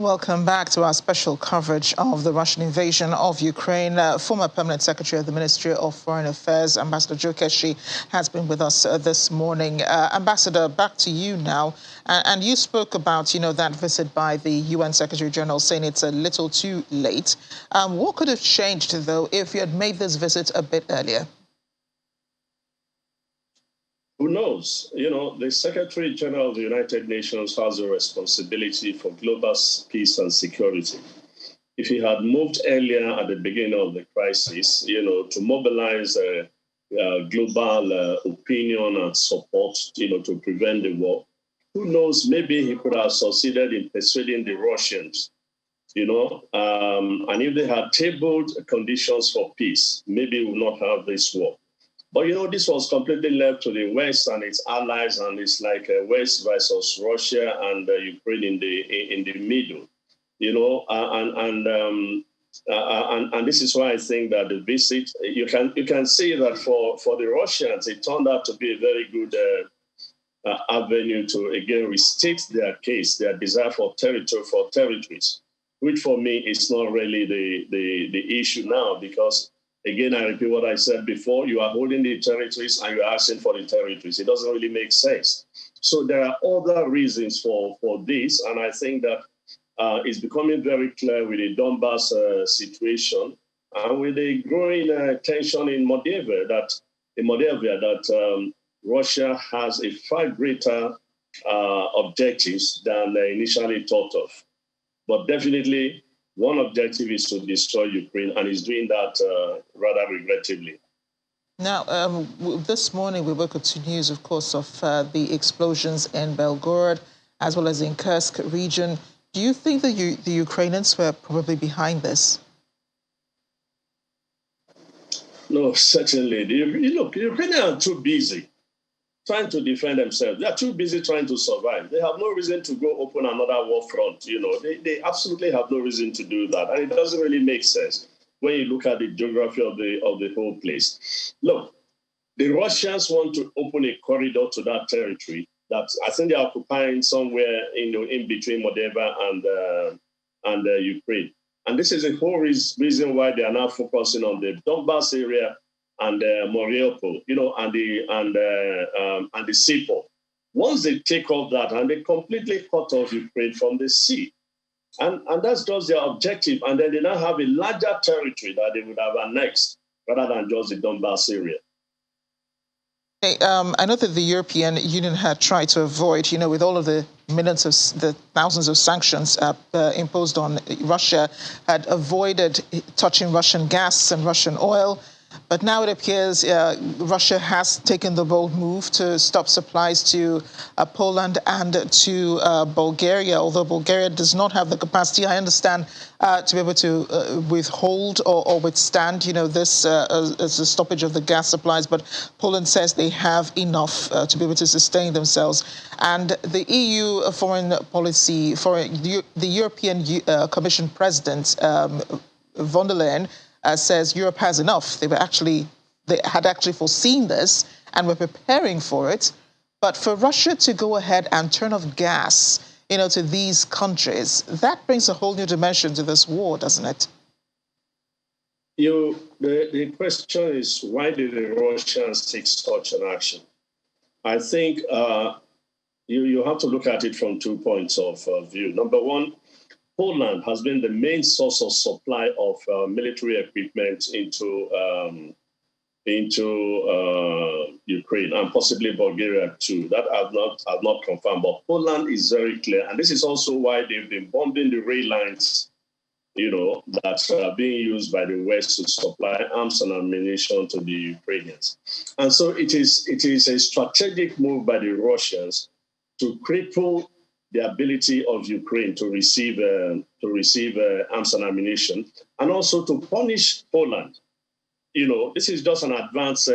welcome back to our special coverage of the Russian invasion of Ukraine. Former Permanent Secretary of the Ministry of Foreign Affairs, Ambassador Joe Keshi, has been with us this morning. Ambassador, back to you now. And you spoke about, that visit by the UN Secretary General, saying it's a little too late. What could have changed, though, if you had made this visit a bit earlier? Who knows? The Secretary General of the United Nations has a responsibility for global peace and security. If he had moved earlier at the beginning of the crisis, to mobilize global opinion and support, to prevent the war, who knows? Maybe he could have succeeded in persuading the Russians, and if they had tabled conditions for peace, maybe we would not have this war. But, this was completely left to the West and its allies, and it's like West versus Russia and Ukraine in the middle, and this is why I think that the visit, you can see that for the Russians, it turned out to be a very good avenue to, again, restate their case, their desire for territories, which for me is not really the issue now, because again, I repeat what I said before. You are holding the territories and you're asking for the territories. It doesn't really make sense. So there are other reasons for this. And I think that it's becoming very clear with the Donbass situation and with the growing tension in Moldova that Russia has a far greater objectives than initially thought of. But definitely, one objective is to destroy Ukraine, and is doing that rather regrettably. Now, this morning we woke up to news, of course, of the explosions in Belgorod, as well as in Kursk region. Do you think that the Ukrainians were probably behind this? No, certainly. Look, the Ukrainians are too busy trying to defend themselves. They are too busy trying to survive. They have no reason to go open another war front. They absolutely have no reason to do that. And it doesn't really make sense when you look at the geography of the whole place. Look, the Russians want to open a corridor to that territory that I think they're occupying somewhere in between Moldova and Ukraine. And this is the whole reason why they are now focusing on the Donbass area and Mariupol, and the seaport. Once they take off that, and they completely cut off Ukraine from the sea, and that's just their objective. And then they now have a larger territory that they would have annexed rather than just the Donbass area. Hey, I know that the European Union had tried to avoid, with all of the thousands of sanctions imposed on Russia, had avoided touching Russian gas and Russian oil. But now it appears Russia has taken the bold move to stop supplies to Poland and to Bulgaria, although Bulgaria does not have the capacity, I understand, to be able to withhold or withstand, this as a stoppage of the gas supplies. But Poland says they have enough to be able to sustain themselves. And the EU foreign policy, the European Commission President, von der Leyen, says Europe has enough. They had actually foreseen this and were preparing for it. But for Russia to go ahead and turn off gas, to these countries, that brings a whole new dimension to this war, doesn't it? The question is, why did the Russians take such an action? I think you have to look at it from 2 points of view. Number one, Poland has been the main source of supply of military equipment into Ukraine and possibly Bulgaria too. That I've not confirmed, but Poland is very clear, and this is also why they've been bombing the rail lines, that are being used by the West to supply arms and ammunition to the Ukrainians. And so it is a strategic move by the Russians to cripple the ability of Ukraine to receive arms and ammunition, and also to punish Poland. This is just an advance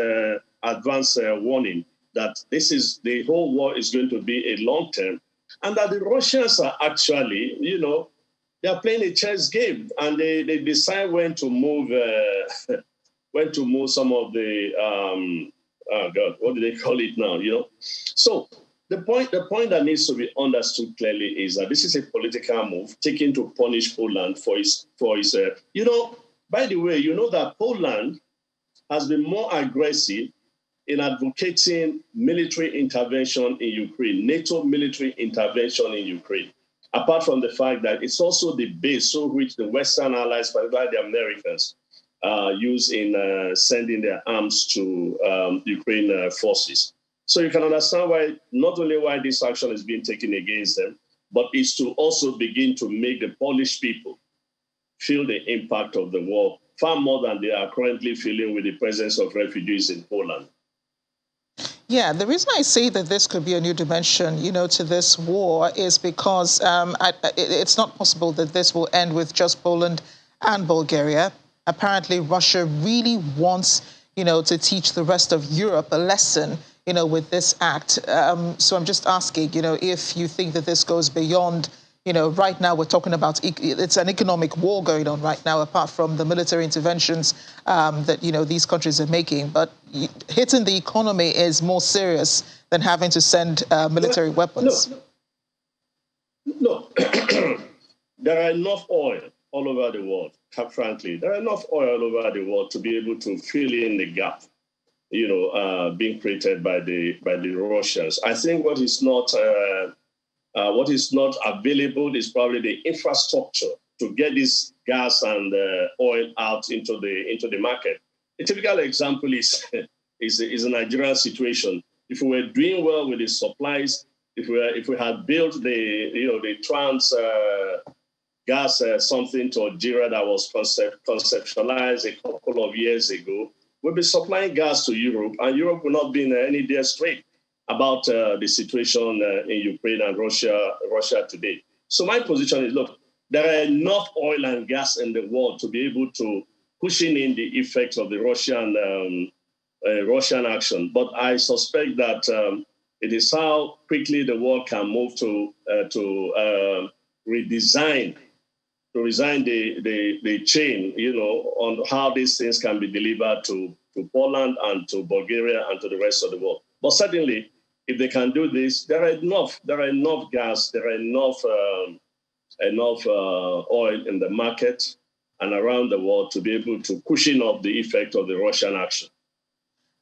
warning that the whole war is going to be a long term, and that the Russians are actually, they are playing a chess game, and they decide when to move some of the what do they call it now? So the point that needs to be understood clearly is that this is a political move taken to punish Poland for its by the way, you know that Poland has been more aggressive in advocating military intervention in Ukraine, NATO military intervention in Ukraine, apart from the fact that it's also the base through which the Western allies, particularly the Americans, use in sending their arms to Ukraine forces. So you can understand why, not only why this action is being taken against them, but it's to also begin to make the Polish people feel the impact of the war far more than they are currently feeling with the presence of refugees in Poland. Yeah, the reason I say that this could be a new dimension, to this war is because it's not possible that this will end with just Poland and Bulgaria. Apparently, Russia really wants, to teach the rest of Europe a lesson, with this act. So I'm just asking, if you think that this goes beyond, right now we're talking about, it's an economic war going on right now, apart from the military interventions that, these countries are making. But hitting the economy is more serious than having to send military weapons. No. There are enough oil all over the world, frankly. There are enough oil all over the world to be able to fill in the gap, being created by the Russians. I think what is not available is probably the infrastructure to get this gas and oil out into the market. A typical example is a Nigerian situation. If we were doing well with the supplies, if we had built the trans gas something to Algeria that was conceptualized a couple of years ago, we'll be supplying gas to Europe, and Europe will not be in any dire strait about the situation in Ukraine and Russia today. So my position is, look, there are enough oil and gas in the world to be able to cushion in the effects of the Russian action. But I suspect that it is how quickly the world can move to redesign the chain, on how these things can be delivered to Poland and to Bulgaria and to the rest of the world. But certainly, if they can do this, there are enough gas, there are enough oil in the market and around the world to be able to cushion up the effect of the Russian action.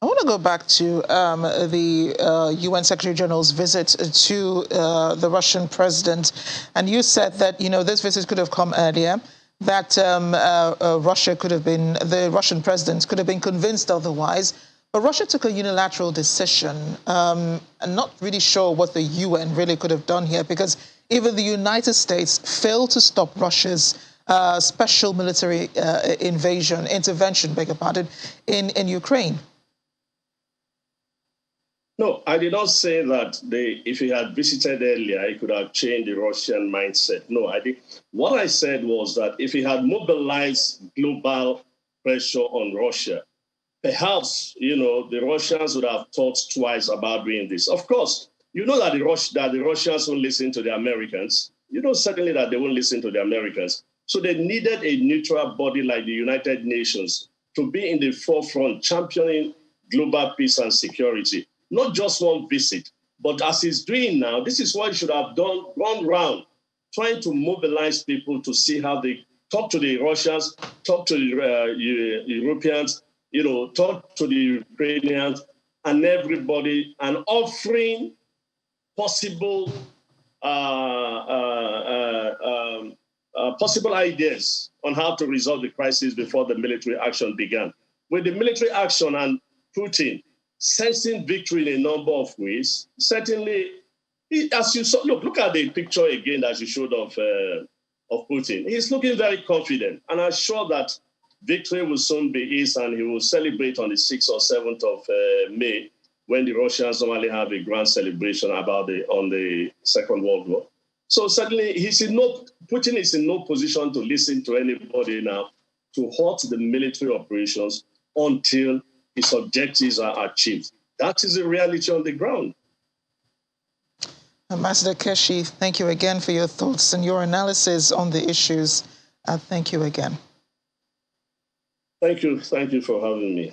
I want to go back to the UN Secretary General's visit to the Russian president. And you said that, this visit could have come earlier, that the Russian president could have been convinced otherwise. But Russia took a unilateral decision. I'm not really sure what the UN really could have done here, because even the United States failed to stop Russia's special military intervention, in Ukraine. No, I did not say that if he had visited earlier, he could have changed the Russian mindset. No, what I said was that if he had mobilized global pressure on Russia, perhaps, the Russians would have thought twice about doing this. Of course, that the Russians won't listen to the Americans. Certainly that they won't listen to the Americans. So they needed a neutral body like the United Nations to be in the forefront, championing global peace and security. Not just one visit, but as he's doing now, this is what he should have done, gone round, trying to mobilize people to see how they talk to the Russians, talk to the Europeans, talk to the Ukrainians and everybody, and offering possible ideas on how to resolve the crisis before the military action began. With the military action and Putin sensing victory in a number of ways, certainly, as you saw, look at the picture again as you showed of Putin. He's looking very confident, and I'm sure that victory will soon be his, and he will celebrate on the 6th or 7th of May, when the Russians normally have a grand celebration on the Second World War. So certainly, Putin is in no position to listen to anybody now to halt the military operations until his objectives are achieved. That is the reality on the ground. Ambassador Keshi, thank you again for your thoughts and your analysis on the issues. Thank you again. Thank you for having me.